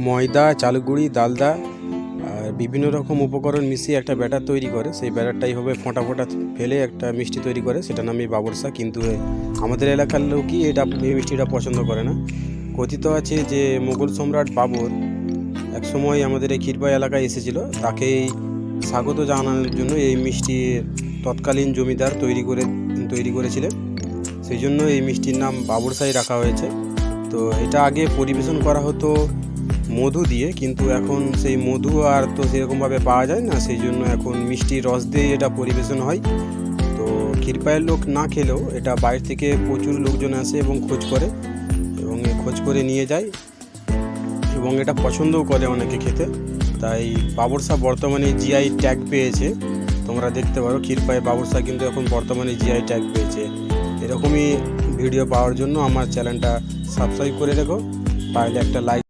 ময়দা, চালের গুঁড়ি, ডালদা আর বিভিন্ন রকম উপকরণ মিশিয়ে একটা ব্যাটার তৈরি করে। সেই ব্যাটারটাই হবে ফোঁটা ফোঁটা ফেলে একটা মিষ্টি তৈরি করে, সেটার নামই বাবরসা। কিন্তু আমাদের এলাকার লোকই এই মিষ্টিটা পছন্দ করে না। কথিত আছে যে মোগল সম্রাট বাবর একসময় আমাদের এই ক্ষীরপাই এলাকায় এসেছিল, তাকেই স্বাগত জানানোর জন্য এই মিষ্টি তৎকালীন জমিদার তৈরি করেছিলেন। সেই জন্য এই মিষ্টির নাম বাবরসাই রাখা হয়েছে। তো এটা আগে পরিবেশন করা হতো মধু দিয়ে, কিন্তু এখন সেই মধু আর তো সেরকমভাবে পাওয়া যায় না, সেই জন্য এখন মিষ্টির রস দিয়ে এটা পরিবেশন হয়। তো ক্ষীরপাইয়ের লোক না খেলেও এটা বাইরে থেকে প্রচুর লোকজন আসে এবং খোঁজ করে নিয়ে যায় এবং এটা পছন্দও করে অনেকে খেতে। তাই বাবরসা বর্তমানে জিআই ট্যাগ পেয়েছে। তোমরা দেখতে পারো ক্ষীরপাই বাবরসা কিন্তু এখন বর্তমানে জিআই ট্যাগ পেয়েছে। এরকমই ভিডিও পাওয়ার জন্য আমার চ্যানেলটা সাবস্ক্রাইব করে রেখো, পারলে একটা লাইক